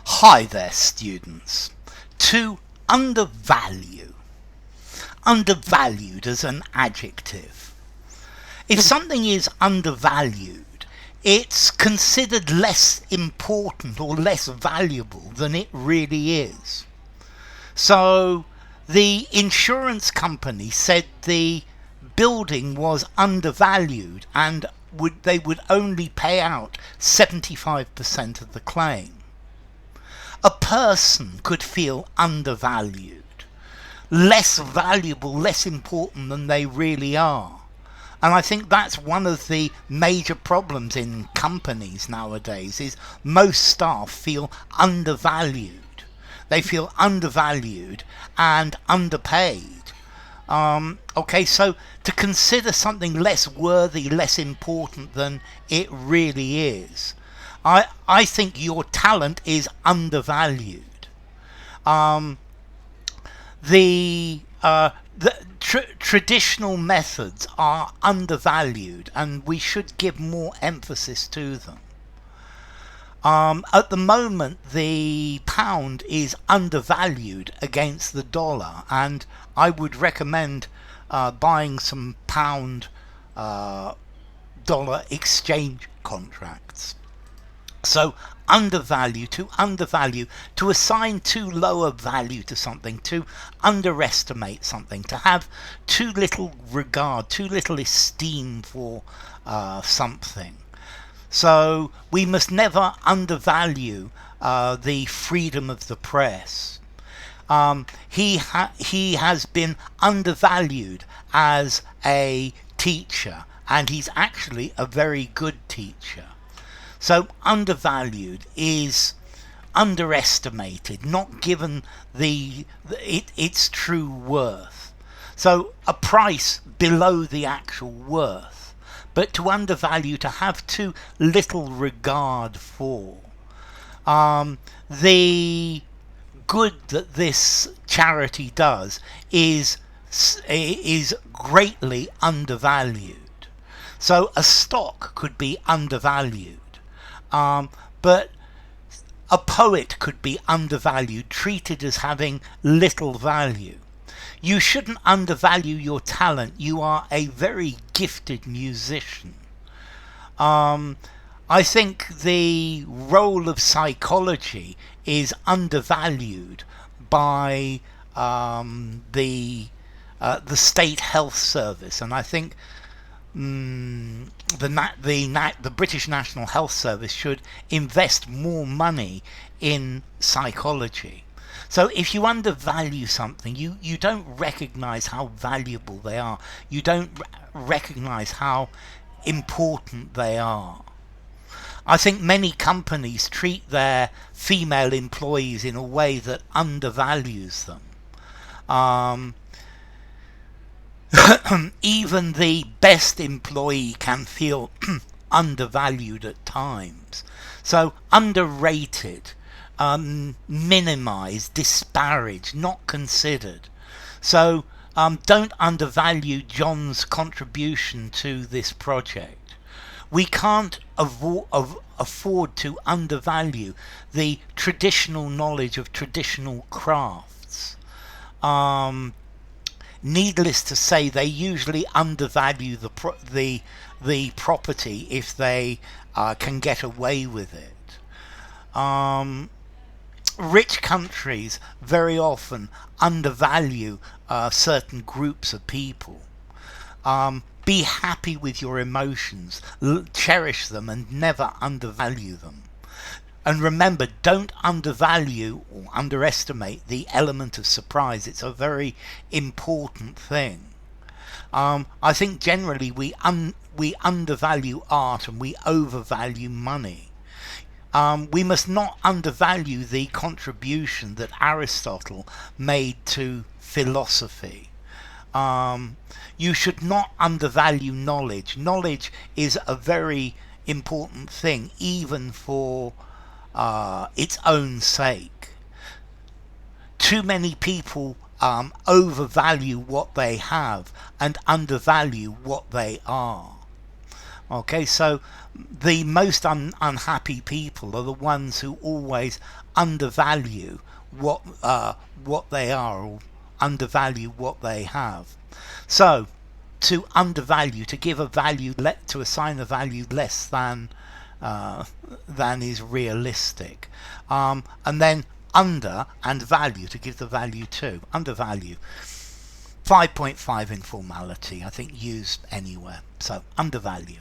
Hi there, students. To undervalue. Undervalued as an adjective. If something is undervalued, it's considered less important or less valuable than it really is. So the insurance company said the building was undervalued and they would only pay out 75% of the claim. A person could feel undervalued, less valuable, less important than they really are. And I think that's one of the major problems in companies nowadays is most staff feel undervalued. They feel undervalued and underpaid. So to consider something less worthy, less important than it really is, I think your talent is undervalued. The traditional methods are undervalued, and we should give more emphasis to them. At the moment, the pound is undervalued against the dollar, and I would recommend buying some pound dollar exchange contracts. So undervalue, to assign too low a value to something, to underestimate something, to have too little regard, too little esteem for something. So we must never undervalue the freedom of the press. He has been undervalued as a teacher, and he's actually a very good teacher. So undervalued is underestimated, not given its true worth. So a price below the actual worth. But to undervalue, to have too little regard for. The good that this charity does is greatly undervalued. So a stock could be undervalued. But a poet could be undervalued, treated as having little value. You shouldn't undervalue your talent. You are a very gifted musician. I think the role of psychology is undervalued by the State Health Service, and I think the British National Health Service should invest more money in psychology. So if you undervalue something, you don't recognize how valuable they are. You don't recognize how important they are. I think many companies treat their female employees in a way that undervalues them. Even the best employee can feel undervalued at times. So underrated, minimized, disparaged, not considered. So don't undervalue John's contribution to this project. We can't afford to undervalue the traditional knowledge of traditional crafts. Needless to say, they usually undervalue the property if they can get away with it. Rich countries very often undervalue certain groups of people. Be happy with your emotions, cherish them, and never undervalue them. And remember, don't undervalue or underestimate the element of surprise. It's a very important thing. I think generally we undervalue art and we overvalue money. We must not undervalue the contribution that Aristotle made to philosophy. You should not undervalue knowledge. Knowledge is a very important thing, even for its own sake. Too many people overvalue what they have and undervalue what they are. Okay, so the most unhappy people are the ones who always undervalue what they are, or undervalue what they have. So to undervalue, to give a value, to assign a value less than is realistic, and then under and value, to give the value to undervalue. 5.5 informality, I think, used anywhere. So undervalue.